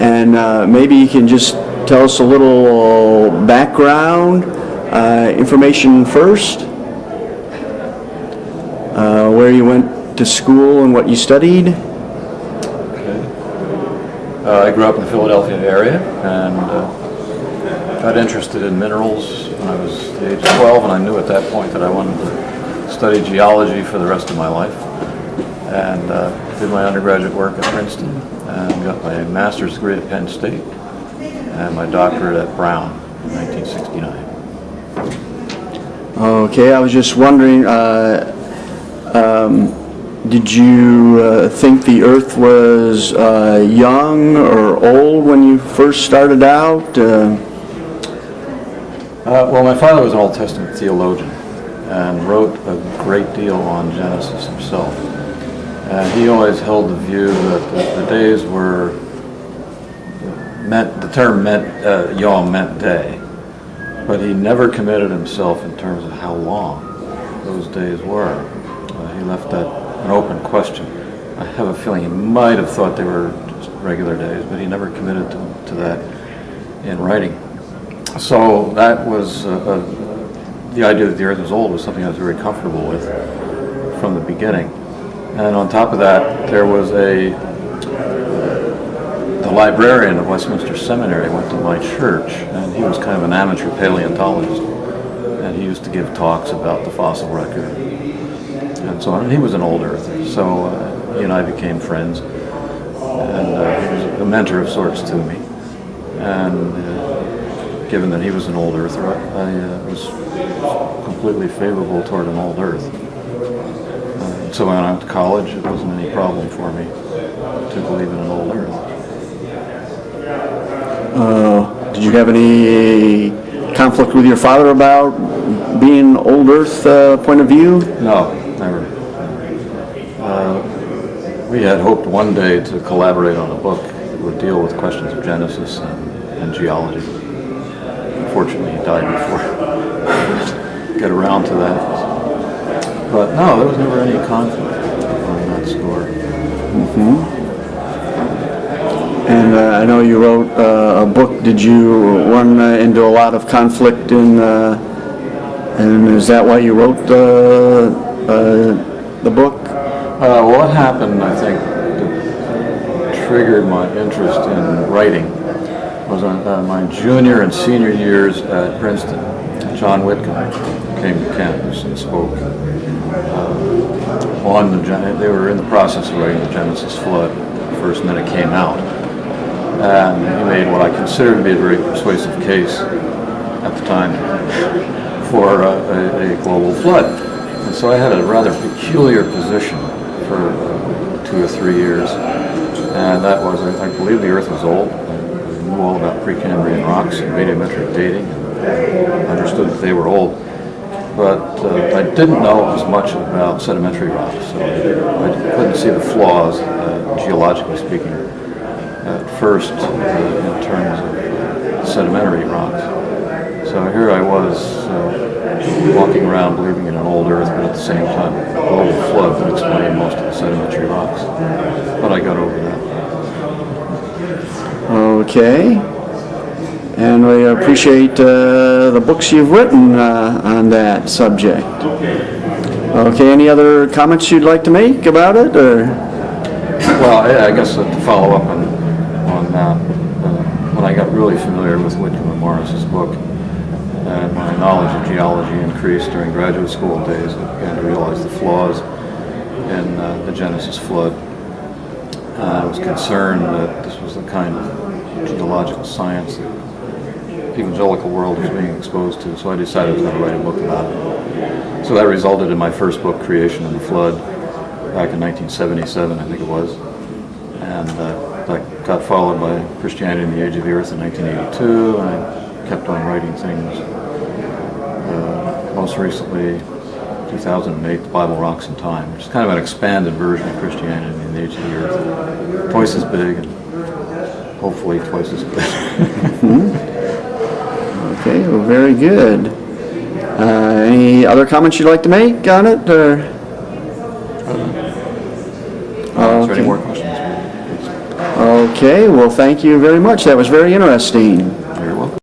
And maybe you can just tell us a little background information first, where you went to school and what you studied. Okay. I grew up in the Philadelphia area and got interested in minerals when I was the age of 12, and I knew at that point that I wanted to study geology for the rest of my life. And did my undergraduate work at Princeton and got my master's degree at Penn State and my doctorate at Brown in 1969. Okay, I was just wondering, did you think the Earth was young or old when you first started out? Well, my father was an Old Testament theologian and wrote a great deal on Genesis himself. And he always held the view that the days were the term meant yom meant day, but he never committed himself in terms of how long those days were. He left that an open question. I have a feeling he might have thought they were just regular days, but he never committed to that in writing. So that was the idea that the Earth was old was something I was very comfortable with from the beginning. And on top of that, there was the librarian of Westminster Seminary went to my church, and he was kind of an amateur paleontologist, and he used to give talks about the fossil record and so on. And he was an old earther, so he and I became friends, and he was a mentor of sorts to me. And given that he was an old earther, I was completely favorable toward an old earth. So when I went to college, it wasn't any problem for me to believe in an old earth. Did you have any conflict with your father about being old earth point of view? No, never. We had hoped one day to collaborate on a book that would deal with questions of Genesis and geology. Unfortunately, he died before I get around to that. But no, there was never any conflict on that score. Mm-hmm. And I know you wrote a book. Did you run into a lot of conflict and is that why you wrote the book? Well, what happened, I think, that triggered my interest in writing was my junior and senior years at Princeton. John Whitcomb came to campus and spoke they were in the process of writing the Genesis flood the first minute it came out. And he made what I consider to be a very persuasive case at the time for a global flood. And so I had a rather peculiar position for 2 or 3 years. And that was, I believe the Earth was old. I knew all about Precambrian rocks and radiometric dating and understood that they were old. But I didn't know as much about sedimentary rocks, so I couldn't see the flaws, geologically speaking, at first in terms of sedimentary rocks. So here I was walking around believing in an old Earth, but at the same time, a global flood that explained most of the sedimentary rocks. But I got over that. Okay. And we appreciate the books you've written on that subject. Okay, any other comments you'd like to make about it? Or? Well, I guess to follow up on when I got really familiar with Whitcomb and Morris's book, and my knowledge of geology increased during graduate school days, I began to realize the flaws in the Genesis flood. I was concerned that this was the kind of geological science that the evangelical world was being exposed to, so I decided I was going to write a book about it. So that resulted in my first book, Creation and the Flood, back in 1977, I think it was. And that got followed by Christianity and the Age of the Earth in 1982, and I kept on writing things. Most recently, 2008, The Bible, Rocks, and Time, which is kind of an expanded version of Christianity and the Age of the Earth. Twice as big, and hopefully twice as good. Okay, well, very good. Any other comments you'd like to make on it? Or? Is there any more questions? Okay, well, thank you very much. That was very interesting.